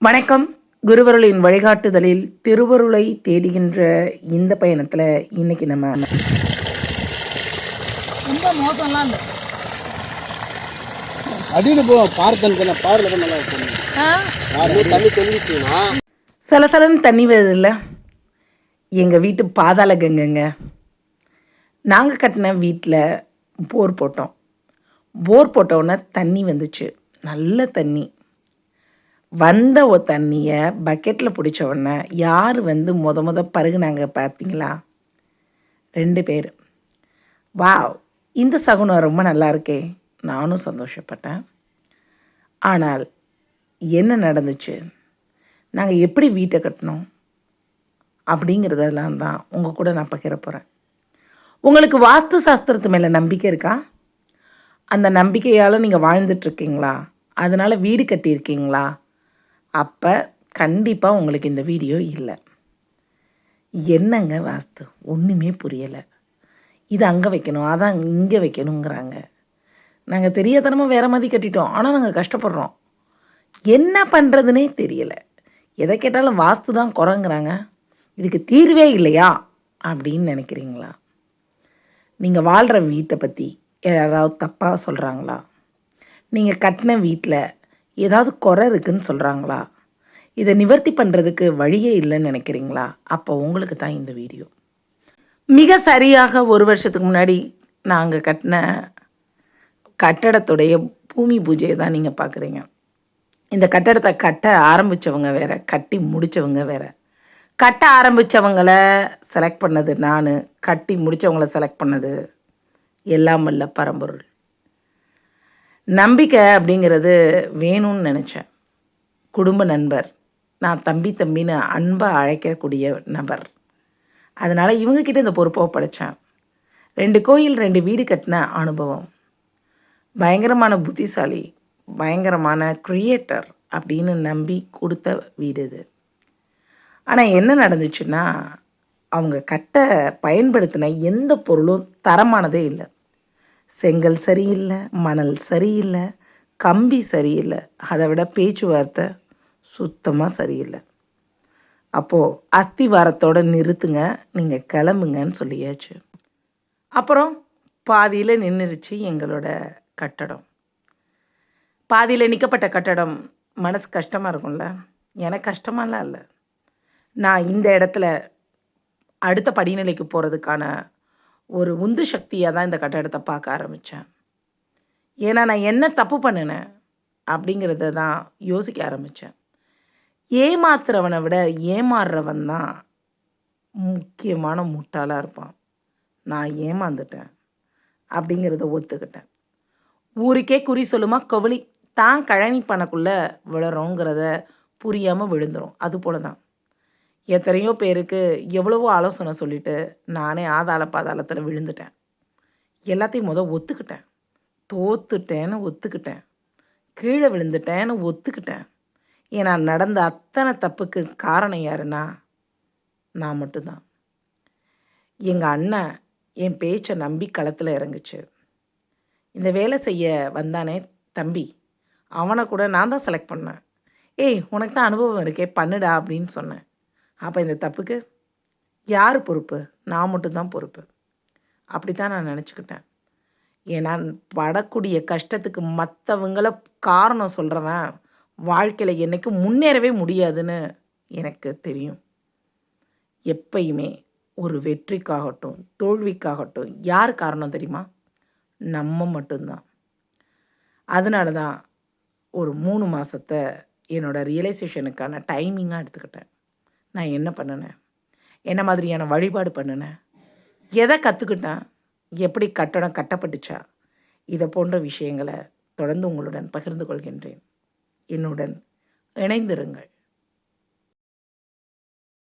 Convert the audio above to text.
வணக்கம். குருவருளின் வழிகாட்டுதலில் திருவருளை தேடுகின்ற இந்த பயணத்தில் இன்னைக்கு நம்ம ரொம்ப மோசம்லாம் இல்லை. அடியில் போ பார்த்தேன் பாரில் நல்லா இருக்கும். தண்ணி தெளிச்சுன்னா சலசலன்னு தண்ணி வருதில்ல. எங்கள் வீட்டு பாதாள கங்கைங்க. நாங்கள் கட்டின வீட்டில் போர் போட்டோம். போர் போட்டோன்னே தண்ணி வந்துச்சு, நல்ல தண்ணி. வந்த தண்ணியை பக்கெட்டில் பிடிச்ச உடனே யார் முத பருகுனாங்க பார்த்தீங்களா? 2 பேர். வாவ், இந்த சகுனம் ரொம்ப நல்லா இருக்கே. நானும் சந்தோஷப்பட்டேன். ஆனால் என்ன நடந்துச்சு, நாங்கள் எப்படி வீட்டை கட்டினோம் அப்படிங்கிறதெல்லாம் தான் உங்கள் கூட நான் பகிர போகிறேன். உங்களுக்கு வாஸ்து சாஸ்திரத்து மேலே நம்பிக்கை இருக்கா? அந்த நம்பிக்கையால் நீங்கள் வாழ்ந்துட்டுருக்கீங்களா? அதனால் வீடு கட்டியிருக்கீங்களா? அப்போ கண்டிப்பாக உங்களுக்கு இந்த வீடியோ இல்லை. என்னங்க வாஸ்து, ஒன்றுமே புரியலை. இது அங்கே வைக்கணும், அதான் இங்கே வைக்கணுங்கிறாங்க. நாங்கள் தெரியாதனமாக வேறு மாதிரி கட்டிட்டோம், ஆனால் நாங்கள் கஷ்டப்படுறோம். என்ன பண்ணுறதுனே தெரியலை. எதை கேட்டாலும் வாஸ்து தான் குறைங்கிறாங்க. இதுக்கு தீர்வே இல்லையா அப்படின்னு நினைக்கிறீங்களா? நீங்கள் வாழ்கிற வீட்டை பற்றி யாராவது தப்பாக சொல்கிறாங்களா? நீங்கள் கட்டின வீட்டில் ஏதாவது குறை இருக்குதுன்னு சொல்கிறாங்களா? இதை நிவர்த்தி பண்ணுறதுக்கு வழியே இல்லைன்னு நினைக்கிறீங்களா? அப்போ உங்களுக்கு தான் இந்த வீடியோ. மிக சரியாக 1 வருஷத்துக்கு முன்னாடி நாங்கள் கட்டின கட்டடத்துடைய பூமி பூஜையை தான் நீங்கள் பார்க்குறீங்க. இந்த கட்டடத்தை கட்ட ஆரம்பித்தவங்க வேறு, கட்டி முடித்தவங்க வேறு. கட்ட ஆரம்பித்தவங்கள செலக்ட் பண்ணது நான், கட்டி முடித்தவங்கள செலக்ட் பண்ணது எல்லாம் வல்ல பரம்பொருள். நம்பிக்கை அப்படிங்கிறது வேணும்னு நினச்சேன். குடும்ப நண்பர், நான் தம்பின்னு அன்பாக அழைக்கக்கூடிய நபர். அதனால் இவங்கக்கிட்ட இந்த பொறுப்பை ஒப்படைச்சேன். 2 கோயில் 2 வீடு கட்டின அனுபவம். பயங்கரமான புத்திசாலி, பயங்கரமான க்ரியேட்டர் அப்படின்னு நம்பி கொடுத்த வீடு இது. ஆனால் என்ன நடந்துச்சுன்னா, அவங்க கட்ட பயன்படுத்தின எந்த பொருளும் தரமானதே இல்லை. செங்கல் சரியில்லை, மணல் சரியில்லை, கம்பி சரியில்லை, அதை விட பேச்சுவார்த்தை சுத்தமாக சரியில்லை. அப்போது அஸ்திவாரத்தோடு நிறுத்துங்க, நீங்கள் கிளம்புங்கன்னு சொல்லியாச்சு. அப்புறம் பாதியில் நின்றுச்சு எங்களோட கட்டடம். பாதியில் நிற்கப்பட்ட கட்டடம் மனசு கஷ்டமாக இருக்கும்ல. எனக்கு கஷ்டமாலாம் இல்லை. நான் இந்த இடத்துல அடுத்த படிநிலைக்கு போகிறதுக்கான ஒரு உந்து சக்தியாக தான் இந்த கட்டடத்தை பார்க்க ஆரம்பித்தேன். ஏன்னா நான் என்ன தப்பு பண்ணினேன் அப்படிங்கிறத தான் யோசிக்க ஆரம்பித்தேன். ஏமாத்துறவனை விட ஏமாறுறவன் தான் முக்கியமான முட்டாளாக இருப்பான். நான் ஏமாந்துட்டேன் அப்படிங்கிறத ஒத்துக்கிட்டேன். ஊருக்கே குறி சொல்லுமா கவலி, தான் கழனி பண்ணக்குள்ளே விழுறோங்கிறத புரியாமல் விழுந்துடும். அதுபோல தான் எத்தனையோ பேருக்கு எவ்வளவோ ஆலோசனை சொல்லிவிட்டு நானே ஆதாள பாதாளத்தில் விழுந்துட்டேன். எல்லாத்தையும் ஒத்துக்கிட்டேன். தோத்துட்டேன்னு ஒத்துக்கிட்டேன். கீழே விழுந்துட்டேன்னு ஒத்துக்கிட்டேன். ஏன்னா நடந்த அத்தனை தப்புக்கு காரணம் யாருன்னா நான் மட்டும்தான். எங்கள் அண்ணன் என் பேச்சை நம்பி களத்தில் இறங்குச்சு. இந்த வேலை செய்ய வந்தானே தம்பி, அவனை கூட நான் தான் செலக்ட் பண்ணேன். ஏய், உனக்கு தான் அனுபவம் இருக்கே, பண்ணுடா அப்படின்னு சொன்னேன். அப்போ இந்த தப்புக்கு யார் பொறுப்பு? நான் மட்டும்தான் பொறுப்பு. அப்படி தான் நான் நினச்சிக்கிட்டேன். ஏன்னா படக்கூடிய கஷ்டத்துக்கு மற்றவங்கள காரணம் சொல்கிறவன் வாழ்க்கையில் என்றைக்கும் முன்னேறவே முடியாதுன்னு எனக்கு தெரியும். எப்பயுமே ஒரு வெற்றிக்காகட்டும் தோல்விக்காகட்டும் யார் காரணம் தெரியுமா? நம்ம மட்டும்தான். அதனால தான் ஒரு 3 மாதத்தை என்னோடய ரியலைசேஷனுக்கான டைமிங்காக எடுத்துக்கிட்டேன். நான் என்ன பண்ணினேன், என்ன மாதிரியான வழிபாடு பண்ணினேன், எதை கற்றுக்கிட்டேன், எப்படி கட்டடம் கட்டப்பட்டுச்சா, இதை போன்ற விஷயங்களை தொடர்ந்து உங்களுடன் பகிர்ந்து கொள்கின்றேன். என்னுடன் இணைந்திருங்கள்.